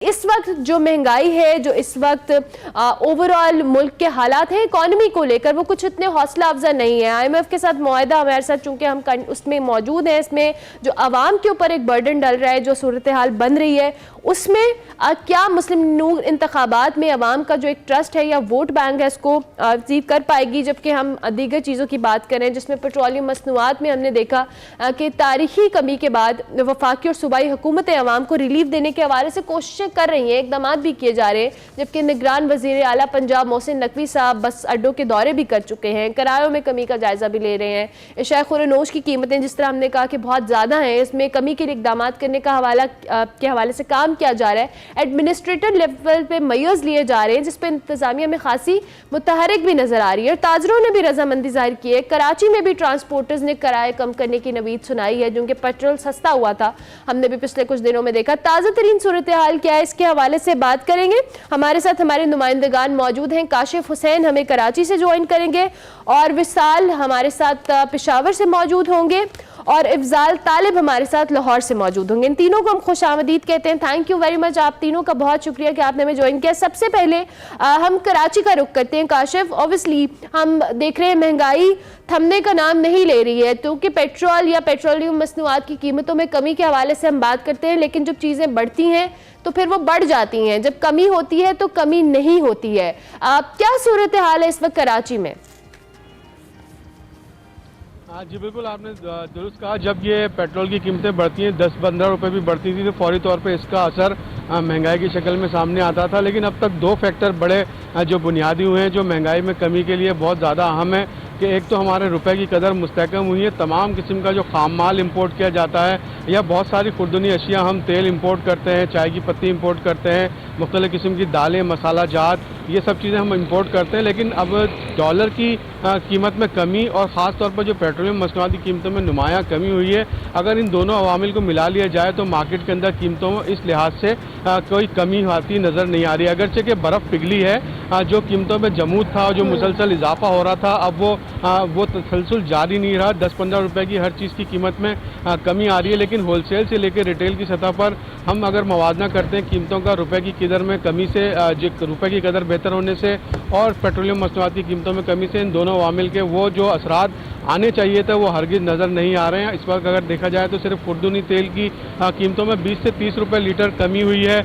इस वक्त जो महंगाई है, जो इस वक्त ओवरऑल मुल्क के हालात हैं इकोनॉमी को लेकर, वो कुछ इतने हौसला अफजा नहीं है। IMF के साथ मुआहदा हमारे साथ चूंकि हम उसमें मौजूद हैं, इसमें जो आवाम के ऊपर एक बर्डन डल रहा है, जो सूरत हाल बन रही है, उसमें क्या मुस्लिम नूर इंतखाबात में आवाम का जो एक ट्रस्ट है या वोट बैंक है इसको अचीव कर पाएगी। जबकि हम दीगर चीज़ों की बात करें जिसमें पेट्रोलियम मसनूआत में हमने देखा कि तारीखी कमी के बाद वफाकी और सूबाई हुकूमतें आवाम को रिलीफ देने के हवाले से कोशिशें कर रही हैं, इकदाम भी किए जा रहे हैं। जबकि निगरान वजीर आला पंजाब मोहसिन नकवी साहब बस अड्डों के दौरे भी कर चुके हैं, किरायों में कमी का जायजा भी ले रहे हैं। एशिया खुरनोश की कीमतें जिस तरह हमने कहा कि बहुत ज़्यादा हैं, इसमें कमी के लिए इकदाम करने का हवाले से काम किया जा रहा है। एडमिनिस्ट्रेटर लेवल पे मेयर्स लिए जा रहे हैं जिस पे इंतजामिया में खासी मुतहरिक भी नजर आ रही है और ताजरों ने भी रजामंदी जाहिर की है। कराची में भी ट्रांसपोर्टर्स ने किराए कम करने की नवीद सुनाई है, क्योंकि पेट्रोल सस्ता हुआ था, हमने भी पिछले कुछ दिनों में देखा। ताज़ा तरीन सूरत हाल क्या है, इसके हवाले से बात करेंगे। हमारे साथ हमारे नुमाइंदगान मौजूद हैं। काशिफ हुसैन हमें कराची से ज्वाइन करेंगे और विसाल हमारे साथ पेशावर से मौजूद होंगे और इफ्जाल तालिब हमारे साथ लाहौर से मौजूद होंगे। इन तीनों को हम खुश आमदीद कहते हैं। थैंक यू वेरी मच, आप तीनों का बहुत शुक्रिया कि आपने हमें ज्वाइन किया। सबसे पहले हम कराची का रुख करते हैं। काशिफ, ऑब्वियसली हम देख रहे हैं महंगाई थमने का नाम नहीं ले रही है, क्योंकि पेट्रोल या पेट्रोलियम मसनूआत की कीमतों में कमी के हवाले से हम बात करते हैं, लेकिन जब चीज़ें बढ़ती हैं तो फिर वो बढ़ जाती हैं, जब कमी होती है तो कमी नहीं होती है। क्या सूरत हाल है इस वक्त कराची में? हाँ जी, बिल्कुल आपने दुरुस्त कहा। जब ये पेट्रोल की कीमतें बढ़ती हैं, 10-15 रुपए भी बढ़ती थी, तो फौरी तौर पे इसका असर महंगाई की शक्ल में सामने आता था। लेकिन अब तक दो फैक्टर बड़े जो बुनियादी हुए हैं, जो महंगाई में कमी के लिए बहुत ज़्यादा अहम है, कि एक तो हमारे रुपए की कदर मुस्तहकम हुई है। तमाम किस्म का जो खाम माल इम्पोर्ट किया जाता है या बहुत सारी खुर्दनी अशिया, हम तेल इम्पोर्ट करते हैं, चाय की पत्ती इम्पोर्ट करते हैं, मुख्तलिफ़ किस्म की दालें, मसाला जात, ये सब चीज़ें हम इम्पोर्ट करते हैं। लेकिन अब डॉलर की कीमत में कमी और ख़ास तौर पर जो पेट्रोलियम मसनूआत की कीमतों में नुमायाँ कमी हुई है, अगर इन दोनों अवामिल को मिला लिया जाए तो मार्केट के अंदर कीमतों में इस लिहाज से कोई कमी आती नज़र नहीं आ रही। अगरचे कि बर्फ़ पिघली है, जो कीमतों में जमूद था, जो मुसलसल इजाफा हो रहा था, अब वो तसलसल जारी नहीं रहा। 10-15 रुपए की हर चीज़ की कीमत में कमी आ रही है। लेकिन होलसेल से लेकर रिटेल की सतह पर हम अगर मवाजना करते हैं कीमतों का रुपए की कदर में कमी से, रुपए की कदर बेहतर होने से और पेट्रोलियम मसनूआत की कीमतों में कमी से, इन दोनों अवामिल के वो जो असरात आने चाहिए थे वो हरगिज़ नज़र नहीं आ रहे हैं। इस वक्त अगर देखा जाए तो सिर्फ खुर्दनी तेल की कीमतों में 20 से 30 रुपए लीटर कमी हुई है।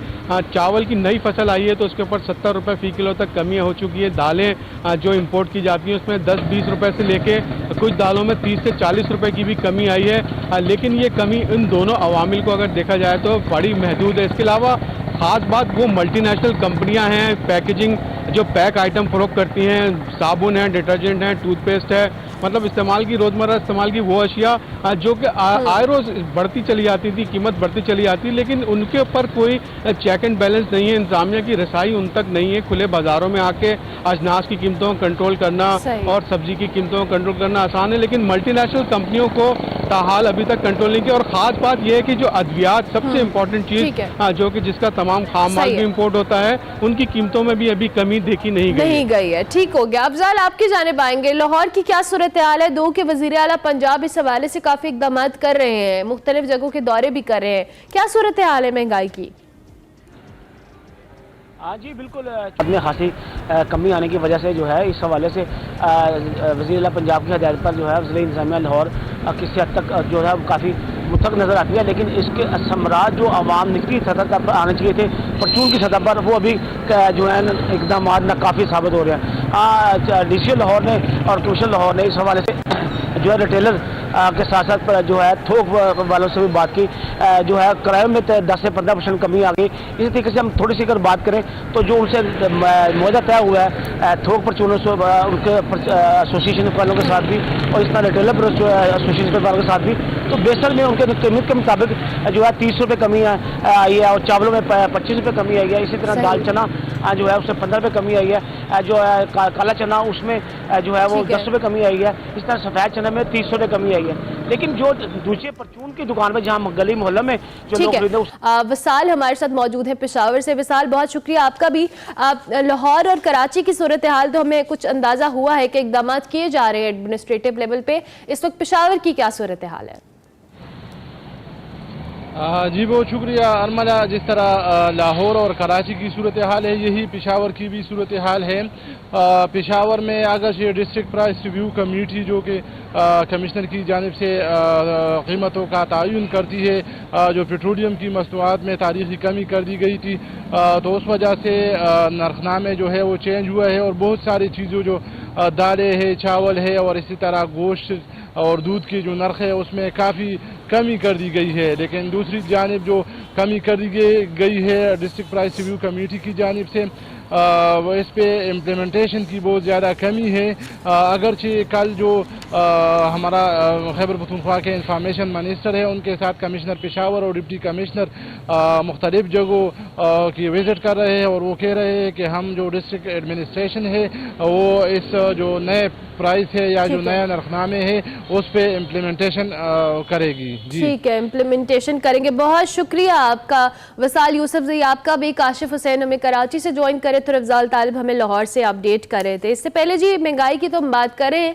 चावल की नई फसल आई है तो उसके ऊपर 70 रुपए फ़ी किलो तक कमी हो चुकी है। दालें जो इम्पोर्ट की जाती हैं उसमें 10-20 रुपए से लेके कुछ दालों में 30 से 40 रुपए की भी कमी आई है। लेकिन ये कमी इन दोनों अवामिल को अगर देखा जाए तो बड़ी महदूद है। इसके अलावा ख़ास बात वो मल्टीनेशनल कंपनियां हैं, पैकेजिंग जो पैक आइटम फरोख्त करती हैं, साबुन है, डिटर्जेंट है, टूथपेस्ट है, मतलब इस्तेमाल की रोज़मर्रा इस्तेमाल की वो अशिया जो कि आए रोज़ बढ़ती चली जाती थी, कीमत बढ़ती चली जाती, लेकिन उनके ऊपर कोई चेक एंड बैलेंस नहीं है। इंतजामिया की रसाई उन तक नहीं है। खुले बाज़ारों में आके अजनास की कीमतों को कंट्रोल करना और सब्जी की कीमतों को कंट्रोल करना आसान है, लेकिन मल्टीनेशनल कंपनियों को ताहाल अभी तक कंट्रोल नहीं किया। और ख़ास बात यह है कि जो अद्वियात सबसे इम्पोर्टेंट चीज़ जो कि जिसका तमाम खाम माल भी इम्पोर्ट होता है, उनकी कीमतों में भी अभी कमी देखी नहीं गई है। ठीक हो गया। अफजाल, आपकी जानिब आएंगे। लाहौर की क्या सूरत हाल है? दो के वजीर आला पंजाब इस हवाले से काफ़ी इक़दाम कर रहे हैं, मुख्तलिफ जगहों के दौरे भी कर रहे हैं। क्या सूरत हाल है महंगाई की? हाँ जी, बिल्कुल। अपने खासी कमी आने की वजह से जो है इस हवाले से वज़ीर आला पंजाब की हदायत पर जो है वज़ीर इंतज़ामिया लाहौर किसी हद तक जो है काफ़ी मुतक नज़र आती है। लेकिन इसके असमरात जो आवाम निचली सतह पर आने चाहिए थे परचून की सतह पर, वो अभी जो है इकदाम नाकाफ़ी साबित हो रहे हैं। DCO लाहौर ने और कमिश्नर लाहौर ने इस हवाले से जो है रिटेलर के साथ साथ जो है थोक वालों से भी बात की। जो है किराए में 10 से 15% कमी आ गई। इसी तरीके से हम थोड़ी सी अगर बात करें तो जो उनसे मुआहदा तय हुआ है थोक परचूनों से, उनके एसोसिएशन वालों के साथ भी और इस तरह रिटेलर एसोसिएशन वालों के साथ भी, तो बेसर में उनके कीमत के मुताबिक जो है 30 रुपये कमी आई है और चावलों में 25 रुपये कमी आई है। इसी तरह दाल चना जो है उसमें 15 रुपये कमी आई है। जो है काला चना उसमें जो है वो 10 रुपये कमी आई है। इस तरह सफ़ेद चना में 30 रुपये कमी आई है। लेकिन जो दूसरे परचून की दुकान में जहाँ गली मोहल्ला में जो लोग खरीदे। विसाल हमारे साथ मौजूद है पेशावर से। विसाल, बहुत शुक्रिया आपका भी। लाहौर और कराची की सूरत हाल तो हमें कुछ अंदाजा हुआ है कि इकदाम किए जा रहे हैं एडमिनिस्ट्रेटिव लेवल पे। इस वक्त पेशावर की क्या सूरत हाल है? जी बहुत शुक्रिया अरमला। जिस तरह लाहौर और कराची की सूरत हाल है, यही पेशावर की भी सूरत हाल है। पेशावर में अगर ये डिस्ट्रिक्ट प्राइस रिव्यू कमेटी जो कि कमिश्नर की जानिब से कीमतों का तयन करती है, जो पेट्रोलियम की मसनूआत में तारीखी कमी कर दी गई थी, तो उस वजह से नरखनामे जो है वो चेंज हुआ है और बहुत सारी चीज़ों जो दालें है, चावल है और इसी तरह गोश्त और दूध की जो नरख है उसमें काफ़ी कमी कर दी गई है। लेकिन दूसरी जानिब जो कमी कर दी गई है डिस्ट्रिक्ट प्राइस रिव्यू कमेटी की जानिब से, वो इस पे इम्प्लीमेंटेशन की बहुत ज़्यादा कमी है। अगरचे कल जो हमारा खैबर पख्तूनख्वा के इंफॉर्मेशन मिनिस्टर है, उनके साथ कमिश्नर पेशावर और डिप्टी कमिश्नर मुख्तलिफ जगहों की विज़िट कर रहे हैं और वो कह रहे हैं कि हम जो डिस्ट्रिक्ट एडमिनिस्ट्रेशन है वो इस जो नए प्राइस है या जो नया नरखनामे है उस पे इम्प्लीमेंटेशन करेगी। जी ठीक है, इम्प्लीमेंटेशन करेंगे। बहुत शुक्रिया आपका वसाल यूसुफजई। आपका भी काशिफ हुसैन हमें कराची से ज्वाइन करे थे, अफजाल तालिब हमें लाहौर से अपडेट कर रहे थे। इससे पहले जी महंगाई की तो हम बात करें,